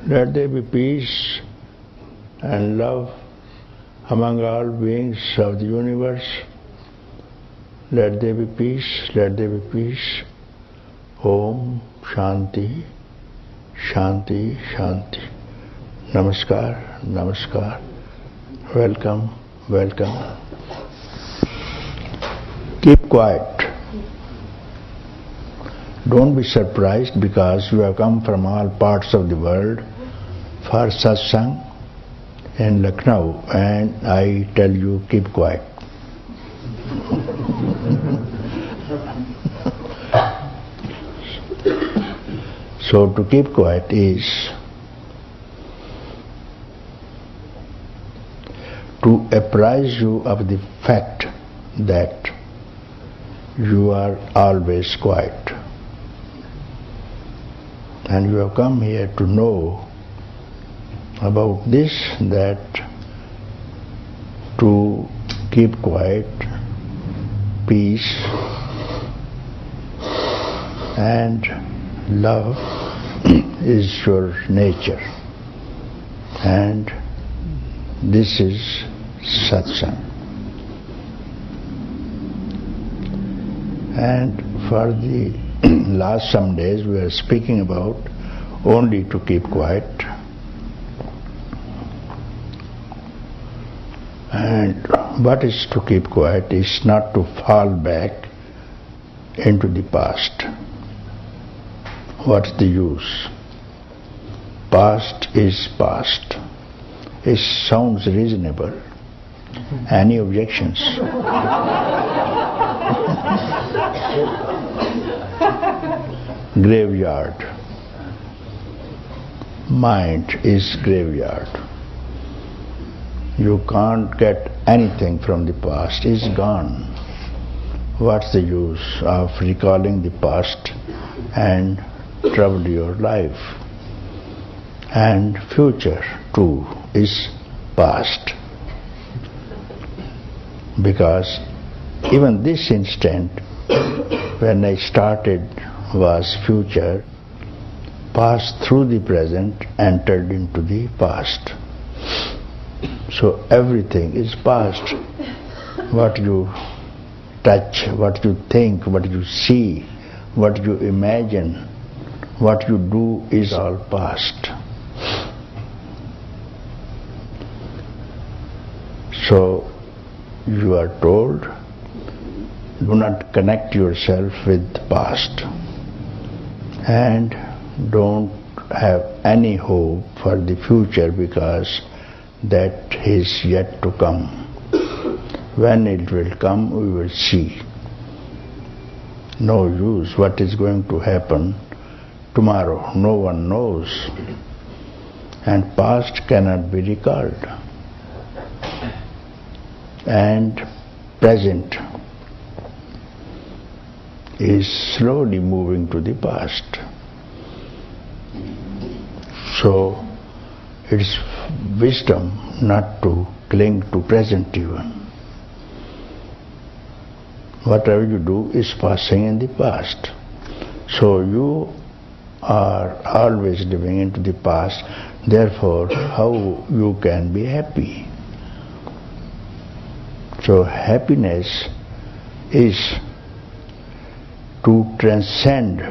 Let there be peace and love among all beings of the universe. Let there be peace, let there be peace. Om Shanti, Shanti, Shanti. Namaskar, Namaskar. Welcome, welcome. Keep quiet. Don't be surprised because you have come from all parts of the world for satsang in Lucknow, and I tell you, keep quiet. So to keep quiet is to apprise you of the fact that you are always quiet. And you have come here to know about this, that to keep quiet, peace and love is your nature, and this is satsang. And for the last some days we are speaking about only to keep quiet, and what is to keep quiet is not to fall back into the past. What's the use? Past is past. It sounds reasonable. Any objections? Graveyard. Mind is graveyard. You can't get anything from the past. It's gone. What's the use of recalling the past and trouble your life? And future too is past. Because even this instant when I started was future, passed through the present, entered into the past. So everything is past. What you touch, what you think, what you see, what you imagine, what you do is all past. So you are told, do not connect yourself with the past and don't have any hope for the future, because that is yet to come. When it will come, we will see. No use what is going to happen tomorrow. No one knows. And past cannot be recalled. And present is slowly moving to the past. So it's wisdom not to cling to present even. Whatever you do is passing in the past. So you are always living into the past. Therefore, how you can be happy? So happiness is to transcend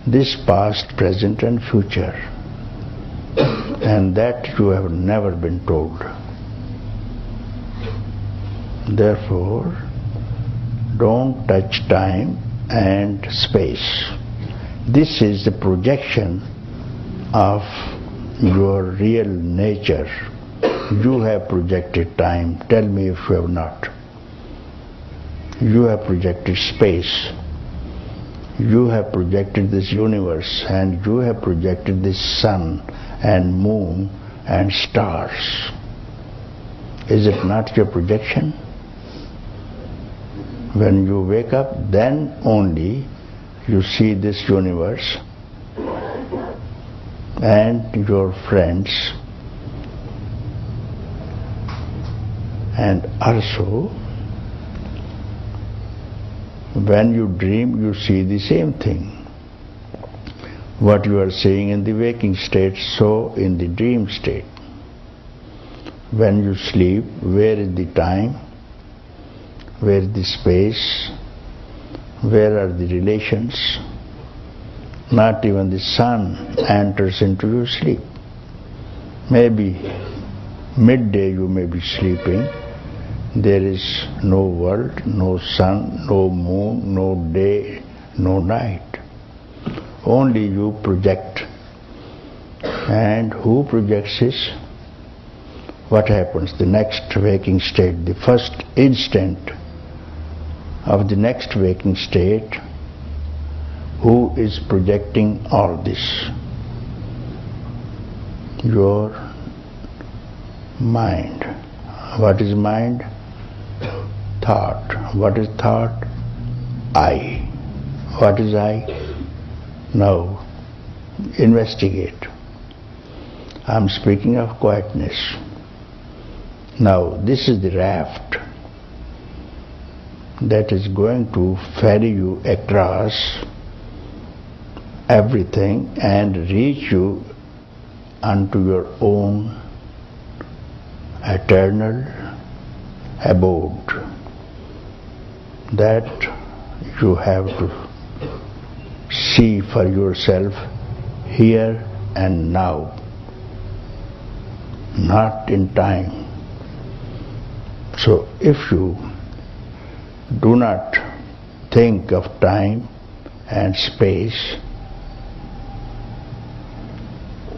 this past, present and future, and that you have never been told. Therefore, don't touch time and space. This is the projection of your real nature. You have projected time. Tell me if you have not. You have projected space. You have projected this universe, and you have projected this sun and moon and stars. Is it not your projection? When you wake up, then only you see this universe and your friends, and also when you dream you see the same thing. What you are seeing in the waking state, so in the dream state. When you sleep, where is the time? Where is the space? Where are the relations? Not even the sun enters into your sleep. Maybe midday you may be sleeping. There is no world, no sun, no moon, no day, no night. Only you project. And who projects this? What happens? The next waking state, the first instant of the next waking state, who is projecting all this? Your mind. What is mind? Thought. What is thought? I. What is I? Now, investigate. I'm speaking of quietness. Now, this is the raft that is going to ferry you across everything and reach you unto your own eternal abode that you have to see for yourself here and now, not in time. So if you do not think of time and space,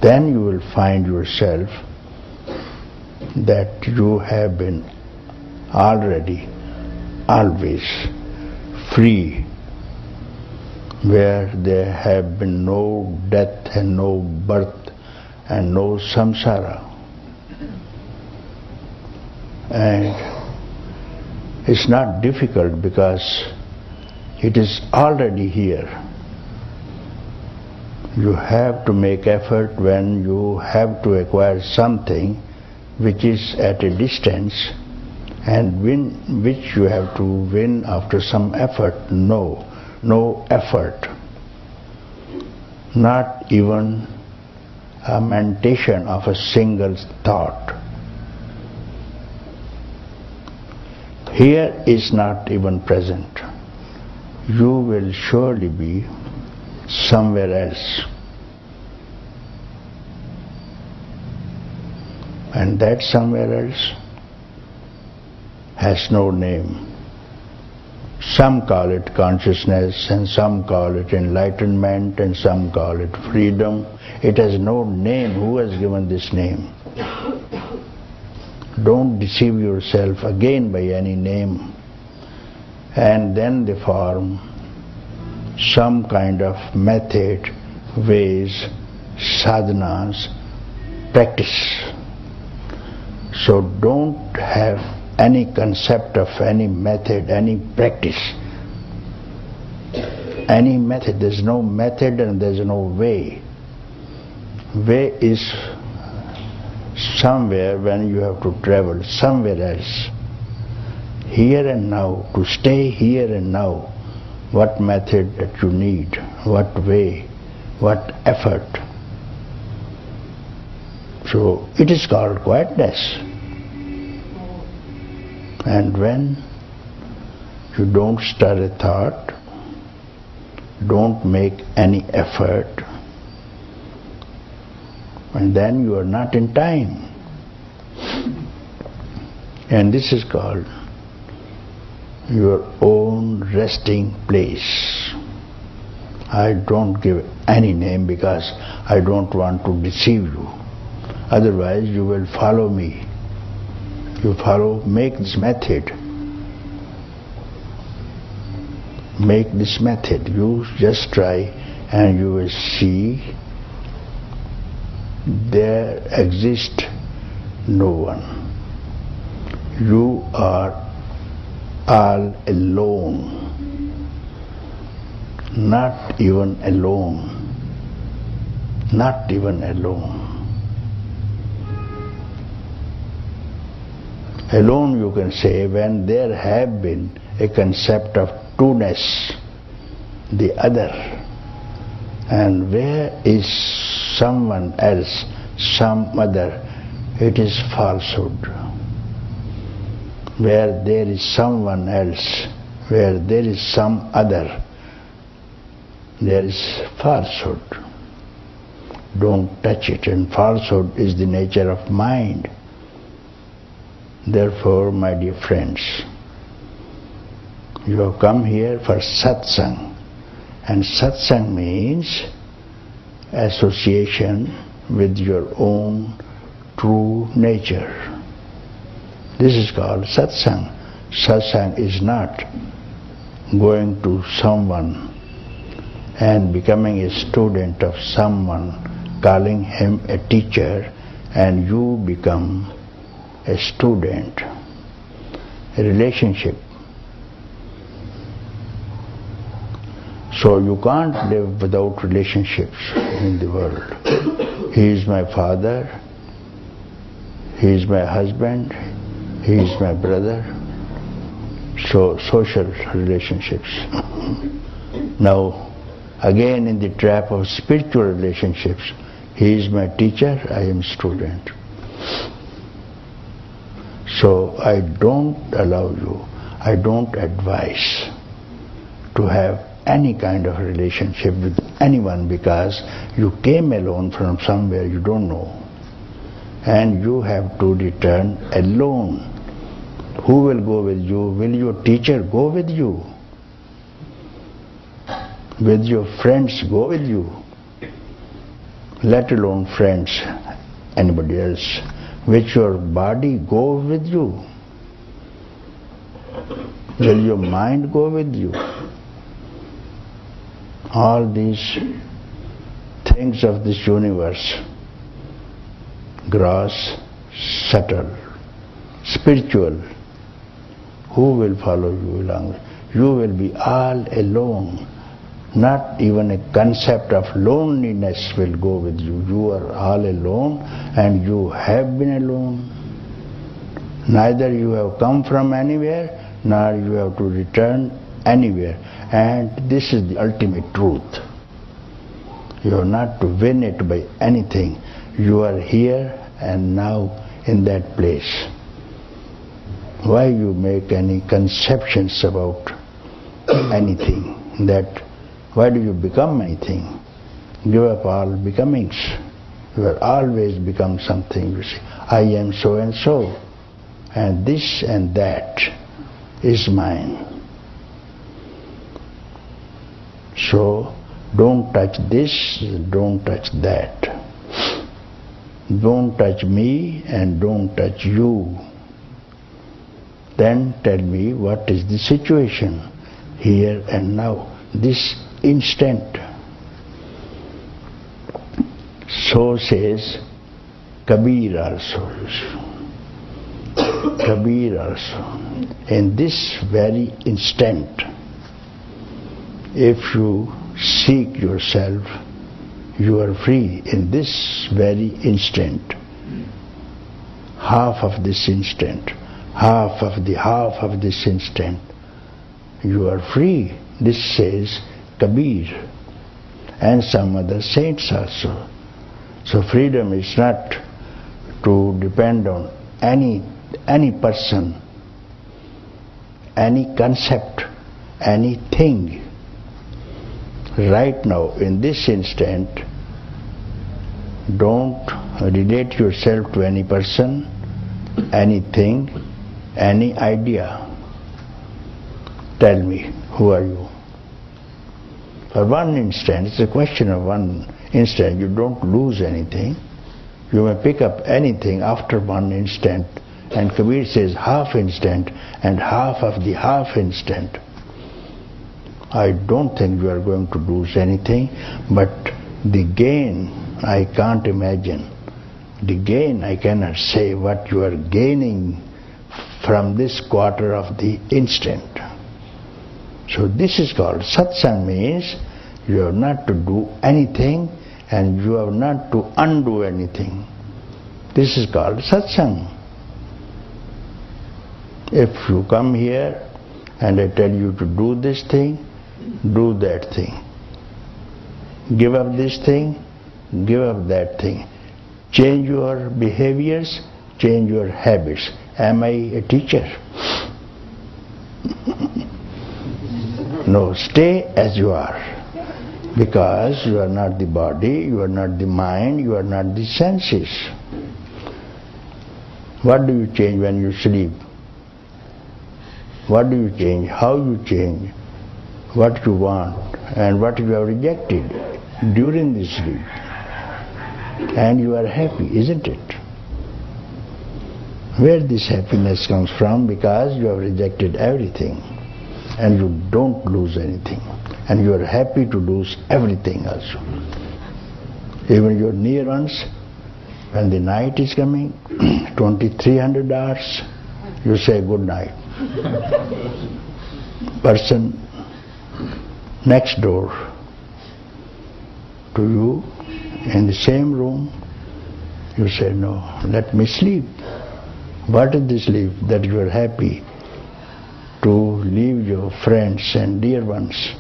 then you will find yourself that you have been already always free, where there have been no death and no birth and no samsara. And it's not difficult because it is already here. You have to make effort when you have to acquire something which is at a distance, and which you have to win after some effort. No effort. Not even a mentation of a single thought. Here is not even present. You will surely be somewhere else. And that somewhere else has no name. Some call it consciousness, and some call it enlightenment, and some call it freedom. It has no name. Who has given this name? Don't deceive yourself again by any name. And then they form some kind of method, ways, sadhanas, practice. So don't have any concept of any method, any practice. Any method. There's no method and there's no way. Way is somewhere when you have to travel somewhere else. Here and now, to stay here and now, what method that you need, what way, what effort. So it is called quietness. And when you don't stir a thought, don't make any effort, and then you are not in time. And this is called your own resting place. I don't give any name because I don't want to deceive you. Otherwise you will follow me. You follow, make this method. Make this method. You just try and you will see there exists no one. You are all alone. Not even alone. Not even alone. Alone you can say when there have been a concept of two-ness, the other. And where is someone else, some other, it is falsehood. Where there is someone else, where there is some other, there is falsehood. Don't touch it. And falsehood is the nature of mind. Therefore, my dear friends, you have come here for satsang. And satsang means association with your own true nature. This is called satsang. Satsang is not going to someone and becoming a student of someone, calling him a teacher, and you become a student. A relationship. So you can't live without relationships in the world. He is my father, he is my husband, he is my brother. So social relationships. Now, again in the trap of spiritual relationships, he is my teacher, I am student. So I don't allow you, I don't advise to have any kind of relationship with anyone, because you came alone from somewhere you don't know, and you have to return alone. Who will go with you? Will your teacher go with you? Will your friends go with you? Let alone friends, anybody else. Will your body go with you? Will your mind go with you? All these things of this universe, gross, subtle, spiritual, who will follow you along? You will be all alone. Not even a concept of loneliness will go with you. You are all alone, and you have been alone. Neither you have come from anywhere, nor you have to return anywhere. And this is the ultimate truth. You are not to win it by anything. You are here and now in that place. Why you make any conceptions about anything? Why do you become anything? Give up all becomings. You will always become something. You say, I am so and so, and this and that is mine. So don't touch this, don't touch that. Don't touch me and don't touch you. Then tell me what is the situation here and now, this instant. So says Kabir also. Kabir also. In this very instant, if you seek yourself, you are free in this very instant. Half of this instant, half of this instant, you are free. This says Kabir and some other saints also. So freedom is not to depend on any person, any concept, anything. Right now, in this instant, don't relate yourself to any person, anything, any idea. Tell me, who are you? For one instant, it's a question of one instant, you don't lose anything. You may pick up anything after one instant. And Kabir says half instant and half of the half instant. I don't think you are going to lose anything, but the gain I can't imagine. The gain I cannot say what you are gaining from this quarter of the instant. So this is called satsang, means you have not to do anything and you have not to undo anything. This is called satsang. If you come here and I tell you to do this thing, do that thing. Give up this thing, give up that thing. Change your behaviors, change your habits. Am I a teacher? No, stay as you are. Because you are not the body, you are not the mind, you are not the senses. What do you change when you sleep? What do you change? How you change? What you want and what you have rejected during the sleep. And you are happy, isn't it? Where this happiness comes from? Because you have rejected everything and you don't lose anything. And you are happy to lose everything also. Even your near ones, when the night is coming, 2300 hours, you say good night. Person next door to you in the same room, you say, no, let me sleep. What is the sleep? That you are happy to leave your friends and dear ones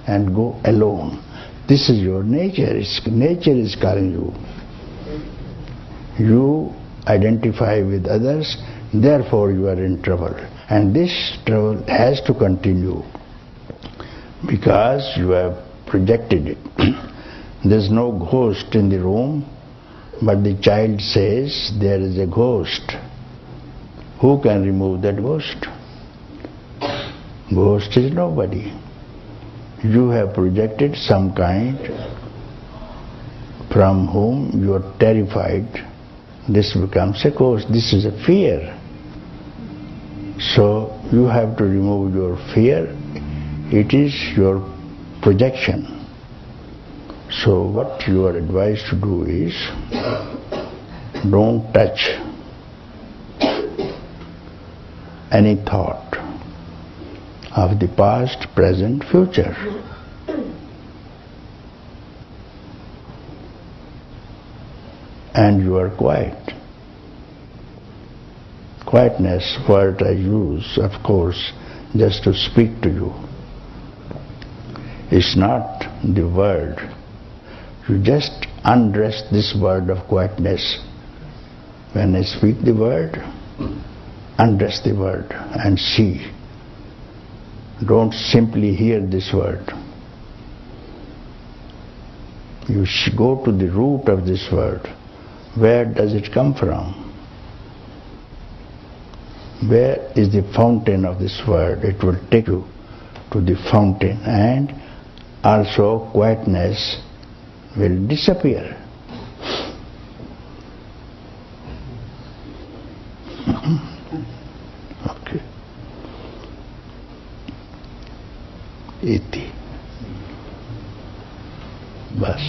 and go alone. This is your nature. Nature is calling you. You identify with others, therefore you are in trouble. And this trouble has to continue because you have projected it. There's no ghost in the room, but the child says there is a ghost. Who can remove that ghost? Ghost is nobody. You have projected some kind from whom you are terrified. This becomes a ghost. This is a fear. So you have to remove your fear. It is your projection. So what you are advised to do is, don't touch any thought of the past, present, future. And you are quiet. Quietness, word I use, of course, just to speak to you. It's not the word. You just undress this word of quietness. When I speak the word, undress the word and see. Don't simply hear this word. You should go to the root of this word. Where does it come from? Where is the fountain of this word? It will take you to the fountain, and also quietness will disappear. Okay. Iti. Bas.